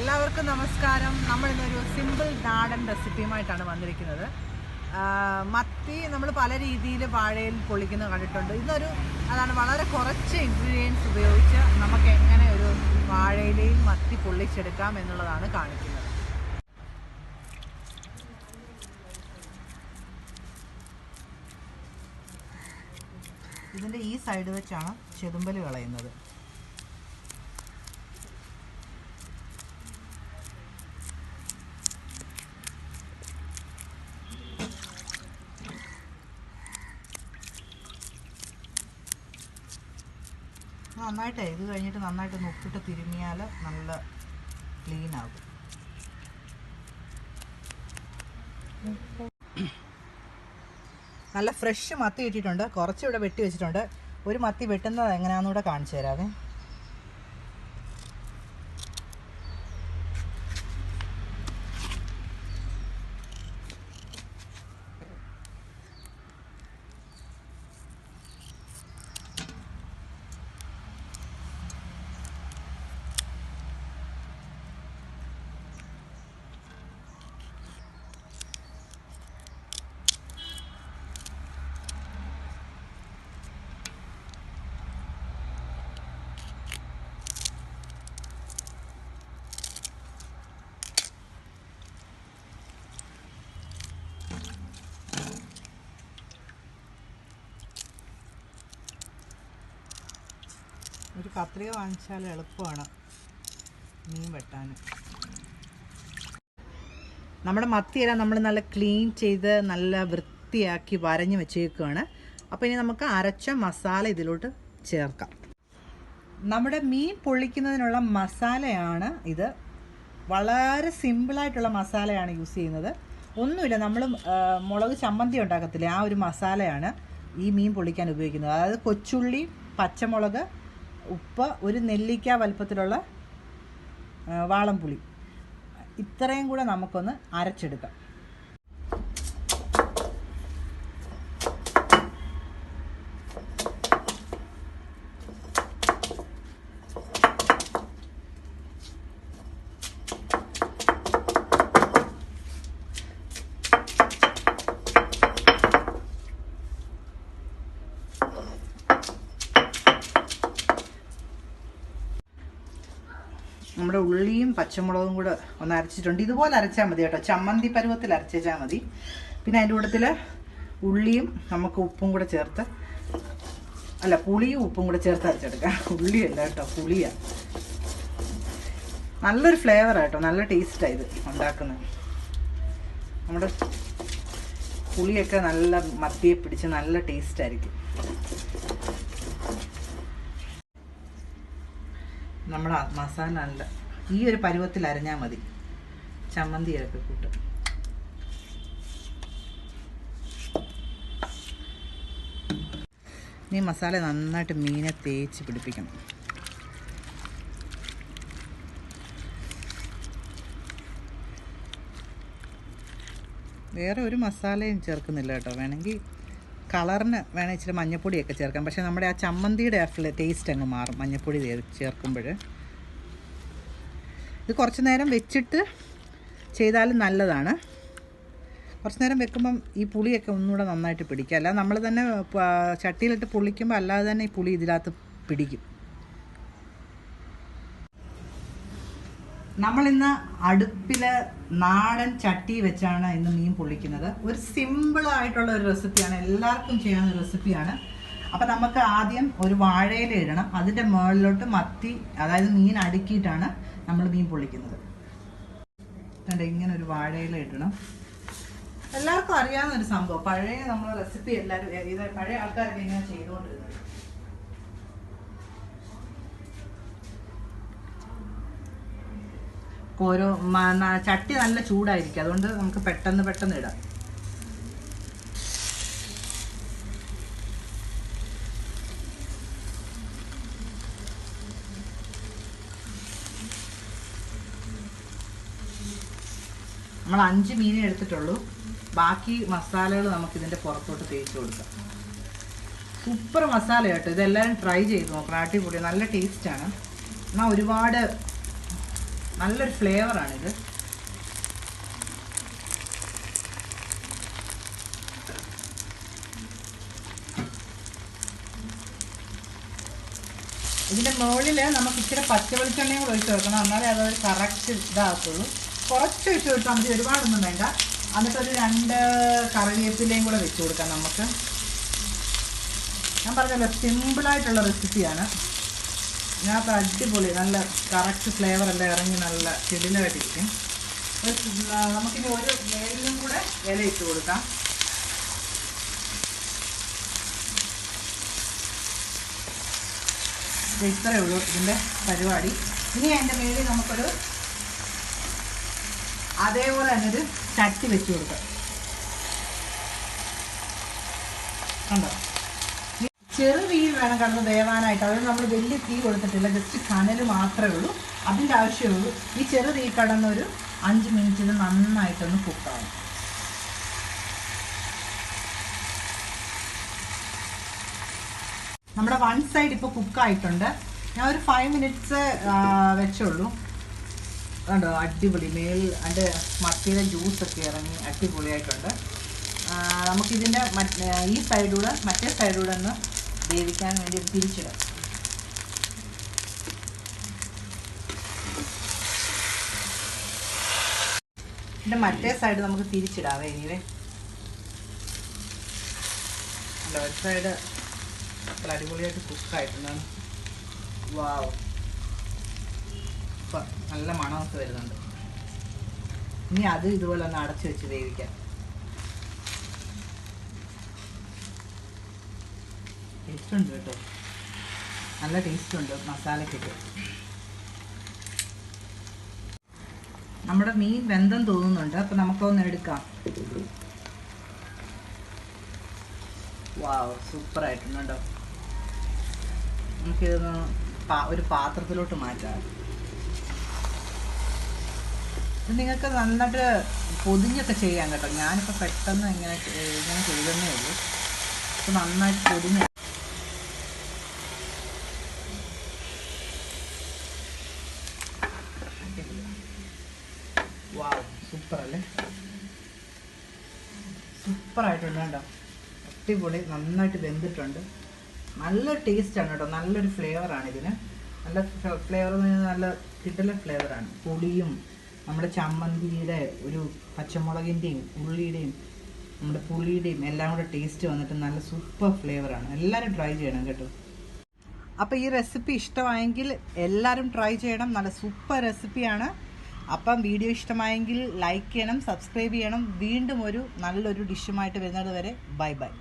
എല്ലാവർക്കും നമസ്കാരം. നമ്മളിന്നൊരു സിമ്പിൾ നാടൻ റെസിപ്പിയുമായിട്ടാണ് വന്നിരിക്കുന്നത്. മത്തി നമ്മൾ പല രീതിയിൽ വാഴയിൽ പൊള്ളിക്കുന്നത് കണ്ടിട്ടുണ്ട്. അതാണ് വളരെ കുറച്ച് ഇൻഗ്രീഡിയൻസ് ഉപയോഗിച്ച് നമുക്ക് എങ്ങനെ ഒരു വാഴയിലയിൽ മത്തി പൊള്ളിച്ചെടുക്കാം എന്നുള്ളതാണ് കാണിക്കുന്നത്. ഇതിൻ്റെ ഈ സൈഡ് വെച്ചാണ് ചെതുമ്പൽ കളയുന്നത്. നന്നായിട്ട് ഇത് കഴിഞ്ഞിട്ട് നന്നായിട്ട് ഉപ്പിട്ട് തിരുമിയാൽ നല്ല ക്ലീൻ ആകും. നല്ല ഫ്രഷ് മത്തി കിട്ടിയിട്ടുണ്ട്. കുറച്ച് ഇവിടെ വെട്ടി വെച്ചിട്ടുണ്ട്. ഒരു മത്തി വെട്ടുന്നത് എങ്ങനെയാണെന്നൂടെ കാണിച്ചു തരാവേ. ഒരു കത്രിക വാങ്ങിച്ചാൽ എളുപ്പമാണ് മീൻ വെട്ടാൻ. നമ്മുടെ മത്തിയെല്ലാം നമ്മൾ നല്ല ക്ലീൻ ചെയ്ത് നല്ല വൃത്തിയാക്കി വരഞ്ഞ് വെച്ചേക്കുകയാണ്. അപ്പോൾ ഇനി നമുക്ക് അരച്ച മസാല ഇതിലോട്ട് ചേർക്കാം. നമ്മുടെ മീൻ പൊള്ളിക്കുന്നതിനുള്ള മസാലയാണ് ഇത്. വളരെ സിമ്പിളായിട്ടുള്ള മസാലയാണ് യൂസ് ചെയ്യുന്നത്. ഒന്നുമില്ല, നമ്മൾ മുളക് ചമ്മന്തി ഉണ്ടാക്കത്തില്ലേ, ആ ഒരു മസാലയാണ് ഈ മീൻ പൊള്ളിക്കാൻ ഉപയോഗിക്കുന്നത്. അതായത് കൊച്ചുള്ളി, പച്ചമുളക്, ഉപ്പ്, ഒരു നെല്ലിക്ക വലുപ്പത്തിലുള്ള വാളംപുളി, ഇത്രയും കൂടെ നമുക്കൊന്ന് അരച്ചെടുക്കാം. നമ്മുടെ ഉള്ളിയും പച്ചമുളകും കൂടെ ഒന്ന് അരച്ചിട്ടുണ്ട്. ഇതുപോലെ അരച്ചാൽ മതി കേട്ടോ, ചമ്മന്തി പരുവത്തിൽ അരച്ചാൽ മതി. പിന്നെ അതിൻ്റെ കൂട്ടത്തിൽ ഉള്ളിയും നമുക്ക് ഉപ്പും കൂടെ ചേർത്ത്, പുളിയും ഉപ്പും കൂടെ ചേർത്ത് അരച്ചെടുക്കാം. ഉള്ളിയല്ല കേട്ടോ, പുളിയാണ്. നല്ലൊരു ഫ്ലേവറാണ് കേട്ടോ, നല്ല ടേസ്റ്റാണ് ഇത് ഉണ്ടാക്കുന്നത്. നമ്മുടെ പുളിയൊക്കെ നല്ല മത്തിയെ പിടിച്ച് നല്ല ടേസ്റ്റായിരിക്കും. നമ്മുടെ മസാല നല്ല ഈ ഒരു പരുവത്തിൽ അരഞ്ഞാൽ മതി. ചമ്മന്തിയൊക്കെ കൂട്ട് ഈ മസാല നന്നായിട്ട് മീനെ തേച്ച് പിടിപ്പിക്കണം. വേറെ ഒരു മസാലയും ചേർക്കുന്നില്ല കേട്ടോ. വേണമെങ്കിൽ കളറിന് വേണമെങ്കിൽ ഇച്ചിരി മഞ്ഞപ്പൊടിയൊക്കെ ചേർക്കാം. പക്ഷേ നമ്മുടെ ആ ചമ്മന്തിയുടെ ടേസ്റ്റ് അങ്ങ് മാറും മഞ്ഞപ്പൊടി ചേർക്കുമ്പോൾ. ഇത് കുറച്ച് നേരം വെച്ചിട്ട് ചെയ്താലും നല്ലതാണ്. കുറച്ച് നേരം വെക്കുമ്പം ഈ പുളിയൊക്കെ ഒന്നുകൂടെ നന്നായിട്ട് പിടിക്കുക. അല്ലാതെ നമ്മൾ തന്നെ ചട്ടിയിലിട്ട് പൊള്ളിക്കുമ്പോൾ അല്ലാതെ തന്നെ ഈ പുളി ഇതിനകത്ത് പിടിക്കും. നമ്മളിന്ന് അടുപ്പിൽ നാടൻ ചട്ടി വെച്ചാണ് ഇന്ന് മീൻ പൊള്ളിക്കുന്നത്. ഒരു സിമ്പിളായിട്ടുള്ള ഒരു റെസിപ്പിയാണ്, എല്ലാവർക്കും ചെയ്യാവുന്ന റെസിപ്പിയാണ്. അപ്പം നമുക്ക് ആദ്യം ഒരു വാഴയില ഇടണം. അതിൻ്റെ മുകളിലോട്ട് മത്തി, അതായത് മീൻ അടുക്കിയിട്ടാണ് നമ്മൾ മീൻ പൊള്ളിക്കുന്നത്. ഇങ്ങനെ ഒരു വാഴയില ഇടണം. എല്ലാവർക്കും അറിയാവുന്ന ഒരു സംഭവം, പഴയ നമ്മൾ റെസിപ്പി എല്ലാവരും ഇത് പഴയ ആൾക്കാരൊക്കെ ഇങ്ങനെ ചെയ്തുകൊണ്ടിരുന്നത്. ഓരോ ചട്ടി നല്ല ചൂടായിരിക്കും, അതുകൊണ്ട് നമുക്ക് പെട്ടെന്ന് ഇടാം. നമ്മൾ 5 മീനെ എടുത്തിട്ടുള്ളൂ. ബാക്കി മസാലകൾ നമുക്കിതിൻ്റെ പുറത്തോട്ട് തേച്ച് കൊടുക്കാം. സൂപ്പർ മസാല കേട്ടോ, ഇതെല്ലാവരും ട്രൈ ചെയ്ത് നോക്കണം. അടിപൊളി, നല്ല ടേസ്റ്റാണ്. എന്നാൽ ഒരുപാട് നല്ലൊരു ഫ്ലേവറാണിത്. ഇതിൻ്റെ മുകളിൽ നമുക്ക് ഇച്ചിരി പച്ചവെളിച്ചെണ്ണയും കൂടെ ഒഴിച്ച് വെക്കണം, എന്നാലേ അതൊരു കറക്റ്റ് ഇതാകത്തുള്ളൂ. കുറച്ച് ഒഴിച്ച് കൊടുത്താൽ മതി, ഒരുപാടൊന്നും വേണ്ട. എന്നിട്ടൊരു 2 കറിവേപ്പിലയും കൂടെ വെച്ച് കൊടുക്കാം നമുക്ക്. ഞാൻ പറഞ്ഞല്ലോ സിമ്പിളായിട്ടുള്ള റെസിപ്പിയാണ്. ഇതിനകത്ത് അടിപൊളി നല്ല കറക്റ്റ് ഫ്ലേവറെല്ലാം ഇറങ്ങി നല്ല കിടിലമായിട്ടിരിക്കും. നമുക്കിനി ഒരു മേലിലും കൂടെ ഇല ഇട്ട് കൊടുക്കാം. ഇത്രയേ ഉള്ളൂ ഇതിൻ്റെ പരിപാടി. ഇനി അതിൻ്റെ മേലിൽ നമുക്കൊരു അതേപോലെ തന്നെ ഒരു ചട്ടി വെച്ച് കൊടുക്കാം. കണ്ടോ, ചെറു തീയിൽ വേണം കിടന്ന് വേവാനായിട്ട്. അതുകൊണ്ട് നമ്മൾ വലിയ തീ കൊടുത്തിട്ടില്ല, ജസ്റ്റ് കനൽ മാത്രമേ ഉള്ളൂ. അതിൻ്റെ ആവശ്യമേ ഉള്ളൂ. ഈ ചെറു തീ കിടന്നൊരു 5 മിനിറ്റിൽ നന്നായിട്ടൊന്ന് കുക്കാവും. നമ്മുടെ 1 സൈഡ് ഇപ്പോൾ കുക്കായിട്ടുണ്ട്. ഞാൻ ഒരു 5 മിനിറ്റ്സ് വെച്ചുള്ളൂ. കണ്ടോ, അടിപൊളി അതിൻ്റെ മത്തിയുടെ ജ്യൂസൊക്കെ ഇറങ്ങി അടിപൊളിയായിട്ടുണ്ട്. നമുക്കിതിൻ്റെ ഈ സൈഡൂടെ മറ്റേ സൈഡൂടെ ഒന്ന് വേവിക്കാൻ വേണ്ടി തിരിച്ചിടാം. ഇതിൻ്റെ മറ്റേ സൈഡ് നമുക്ക് തിരിച്ചിടാവേ. ഇനിവേ അല്ല, ഒരു സൈഡ് അടിപൊളിയായിട്ട് കുക്കായിട്ടുണ്ടാണ്. വാവ്, ഇപ്പം നല്ല മണമൊക്കെ വരുന്നുണ്ട്. ഇനി അത് ഇതുപോലെ ഒന്ന് അടച്ചു വെച്ച് വേവിക്കാം. ടേസ്റ്റുണ്ട് കേട്ടോ, നല്ല ടേസ്റ്റുണ്ട് മസാലയ്ക്കൊക്കെ. നമ്മുടെ മീൻ വെന്തം തോന്നുന്നുണ്ട്. അപ്പം നമുക്കൊന്ന് എടുക്കാം. വാവ്, സൂപ്പറായിട്ടുണ്ട് കേട്ടോ. നമുക്കിതൊന്ന് ഒരു പാത്രത്തിലോട്ട് മാറ്റാം. ഇത് നിങ്ങൾക്ക് നന്നായിട്ട് പൊതിഞ്ഞൊക്കെ ചെയ്യാം കേട്ടോ. ഞാനിപ്പോൾ പെട്ടെന്ന് ഇങ്ങനെ ചെയ്തെന്നേ ഉള്ളൂ. ഇപ്പം നന്നായിട്ട് പൊതിഞ്ഞ് വാവ്, സൂപ്പറല്ലേ, സൂപ്പറായിട്ടുണ്ട് കേട്ടോ. അടിപൊളി, നന്നായിട്ട് വെന്തിട്ടുണ്ട്. നല്ലൊരു ടേസ്റ്റാണ് കേട്ടോ, നല്ലൊരു ഫ്ലേവറാണ് ഇതിന്. നല്ല ഫ്ലേവർ എന്ന് പറഞ്ഞാൽ നല്ല കിട്ടല ഫ്ലേവറാണ്. പൊടിയും നമ്മുടെ ചമ്മന്തിയുടെ ഒരു പച്ചമുളകിൻ്റെയും ഉള്ളിയുടെയും നമ്മുടെ പുളിയുടെയും എല്ലാം കൂടെ ടേസ്റ്റ് വന്നിട്ട് നല്ല സൂപ്പർ ഫ്ലേവറാണ്. എല്ലാവരും ട്രൈ ചെയ്യണം കേട്ടോ. അപ്പോൾ ഈ റെസിപ്പി ഇഷ്ടമായെങ്കിൽ എല്ലാവരും ട്രൈ ചെയ്യണം. നല്ല സൂപ്പർ റെസിപ്പിയാണ്. അപ്പം വീഡിയോ ഇഷ്ടമായെങ്കിൽ ലൈക്ക് ചെയ്യണം, സബ്സ്ക്രൈബ് ചെയ്യണം. വീണ്ടും ഒരു നല്ലൊരു ഡിഷുമായിട്ട് വരുന്നത് വരെ ബൈ ബൈ.